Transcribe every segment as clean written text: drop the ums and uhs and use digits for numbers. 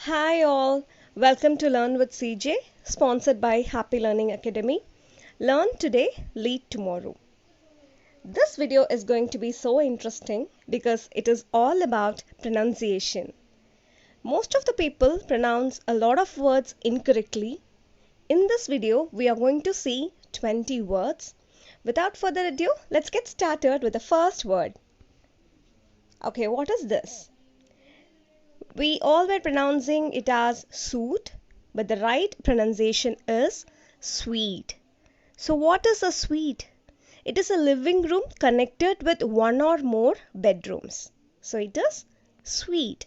Hi all, welcome to Learn with CJ, sponsored by Happy Learning Academy. Learn today, lead tomorrow. This video is going to be so interesting because it is all about pronunciation. Most of the people pronounce a lot of words incorrectly. In this video, we are going to see 20 words. Without further ado, let's get started with the first word. Okay, what is this? We all were pronouncing it as suit, but the right pronunciation is suite. So what is a suite? It is a living room connected with one or more bedrooms. So it is suite.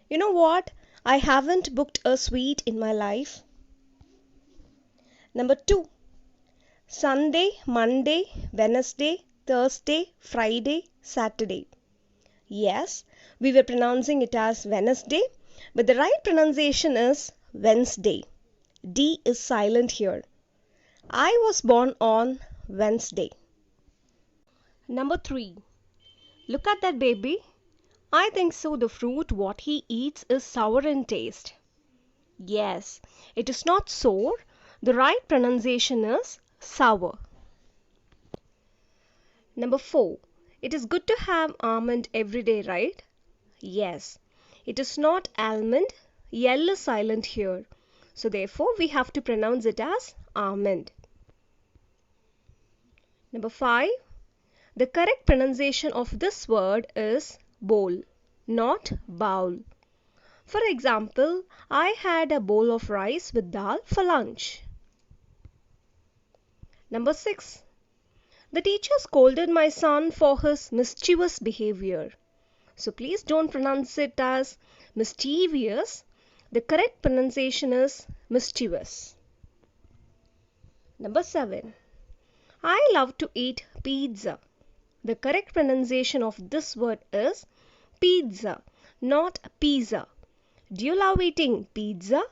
You know what? I haven't booked a suite in my life. Number 2. Sunday, Monday, Wednesday, Thursday, Friday, Saturday. Yes, we were pronouncing it as Wednesday, but the right pronunciation is Wednesday. D is silent here. I was born on Wednesday. Number 3. Look at that baby. I think so the fruit what he eats is sour in taste. Yes, it is not sour. The right pronunciation is sour. Number 4. It is good to have almond every day, right? Yes. It is not almond. L is silent here. So therefore we have to pronounce it as almond. Number 5. The correct pronunciation of this word is bowl, not bowl. For example, I had a bowl of rice with dal for lunch. Number 6. The teacher scolded my son for his mischievous behavior. So please don't pronounce it as mischievous. The correct pronunciation is mischievous. Number 7. I love to eat pizza. The correct pronunciation of this word is pizza, not pizza. Do you love eating pizza?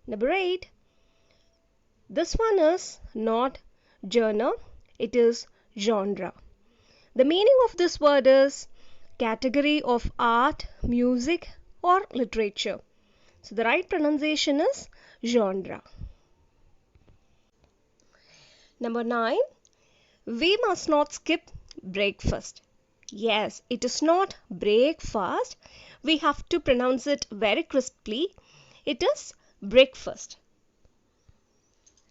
Number 8. This one is not genre, it is genre. The meaning of this word is category of art, music or literature. So the right pronunciation is genre. Number 9. We must not skip breakfast. Yes, it is not breakfast. We have to pronounce it very crisply. It is breakfast.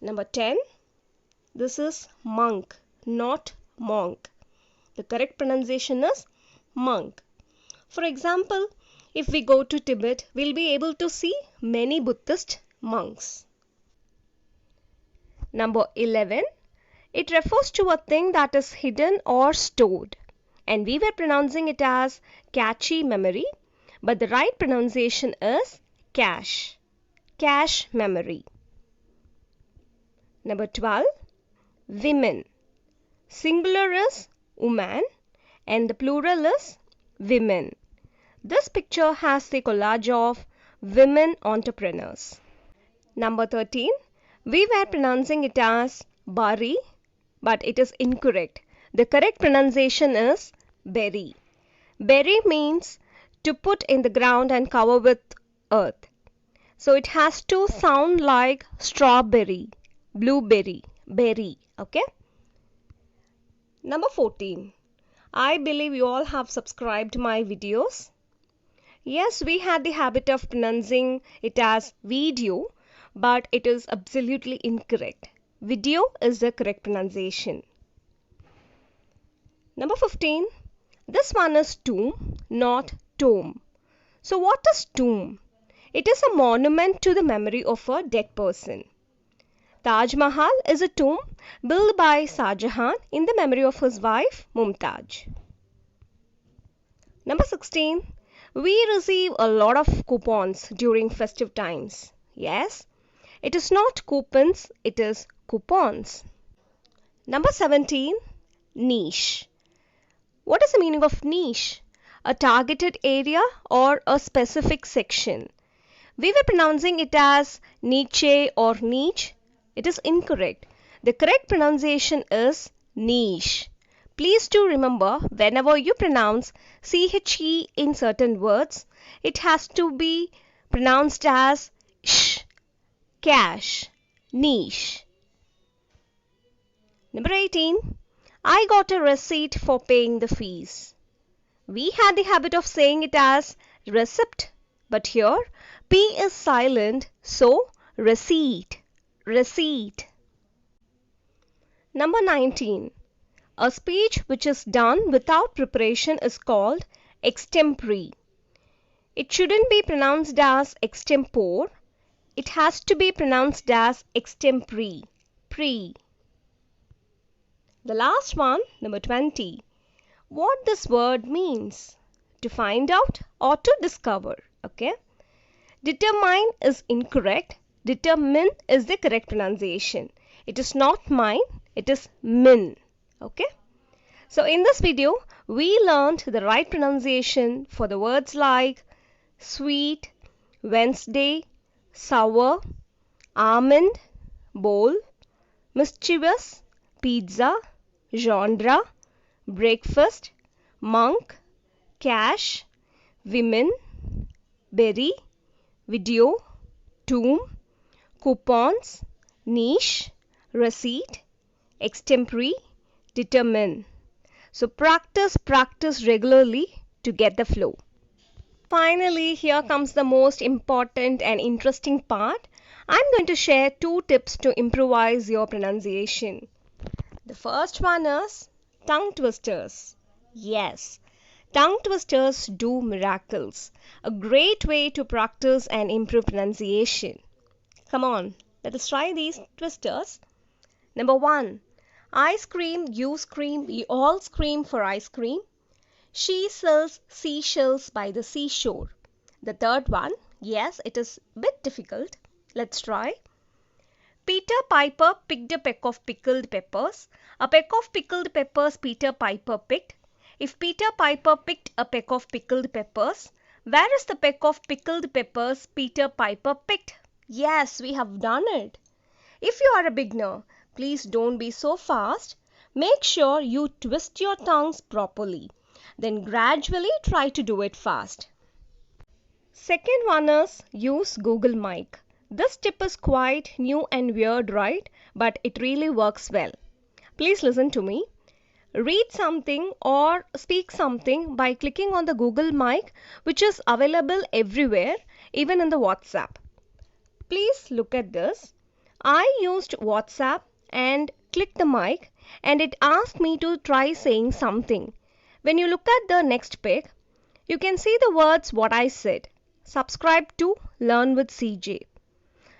Number 10. This is monk, not monk. The correct pronunciation is monk. For example, if we go to Tibet, we'll be able to see many Buddhist monks. Number 11. It refers to a thing that is hidden or stored. And we were pronouncing it as catchy memory, but the right pronunciation is cache. Cache memory. Number 12. Women. Singular is woman and the plural is women. This picture has the collage of women entrepreneurs. Number 13. We were pronouncing it as bari, but it is incorrect. The correct pronunciation is berry. Berry means to put in the ground and cover with earth. So it has to sound like strawberry, blueberry, berry. Okay. Number 14. I believe you all have subscribed my videos. Yes, we had the habit of pronouncing it as video, but it is absolutely incorrect. Video is the correct pronunciation. Number 15. This one is tomb, not tomb. So what is tomb? It is a monument to the memory of a dead person. Taj Mahal is a tomb built by Shah Jahan in the memory of his wife Mumtaz. Number 16. We receive a lot of coupons during festive times. Yes, it is not coupons, it is coupons. Number 17. Niche. What is the meaning of niche? A targeted area or a specific section. We were pronouncing it as niche or niche. It is incorrect. The correct pronunciation is niche. Please do remember, whenever you pronounce CHE in certain words, it has to be pronounced as sh, cash, niche. Number 18. I got a receipt for paying the fees. We had the habit of saying it as receipt, but here P is silent, so receipt, receipt. Number 19. A speech which is done without preparation is called extempore. It shouldn't be pronounced as extempore. It has to be pronounced as extempore, pre. The last one, number 20. What this word means? To find out or to discover. Okay. Determine is incorrect. Determine is the correct pronunciation. It is not mine. It is min. Okay. So in this video, we learned the right pronunciation for the words like sweet, Wednesday, sour, almond, bowl, mischievous, pizza, genre, breakfast, monk, cash, women, berry, video, tomb, coupons, niche, receipt, extempore, determine. So practice regularly to get the flow. Finally, here comes the most important and interesting part. I'm going to share 2 tips to improvise your pronunciation. The first one is tongue twisters. Yes, tongue twisters do miracles. A great way to practice and improve pronunciation. Come on, let us try these twisters. Number 1. I scream, you scream, we all scream for ice cream. She sells seashells by the seashore. The third one, yes, it is a bit difficult. Let's try. Peter Piper picked a peck of pickled peppers. A peck of pickled peppers Peter Piper picked. If Peter Piper picked a peck of pickled peppers, where is the peck of pickled peppers Peter Piper picked? Yes, we have done it. If you are a beginner, please don't be so fast. Make sure you twist your tongues properly. Then gradually try to do it fast. Second one is use Google Mic. This tip is quite new and weird, right? But it really works well. Please listen to me. Read something or speak something by clicking on the Google Mic, which is available everywhere, even in the WhatsApp. Please look at this. I used WhatsApp and clicked the mic and it asked me to try saying something. When you look at the next pic, you can see the words what I said. Subscribe to Learn with CJ.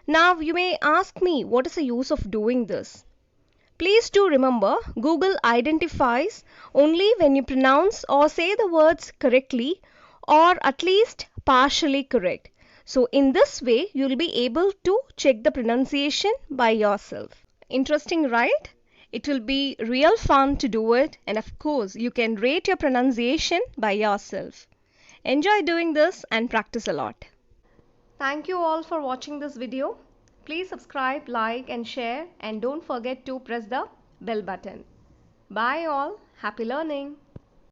Now you may ask me what is the use of doing this? Please do remember Google identifies only when you pronounce or say the words correctly or at least partially correct. So in this way you will be able to check the pronunciation by yourself. Interesting, right? It will be real fun to do it, and of course you can rate your pronunciation by yourself. Enjoy doing this and practice a lot. Thank you all for watching this video. Please subscribe, like and share, and don't forget to press the bell button. Bye all. Happy learning.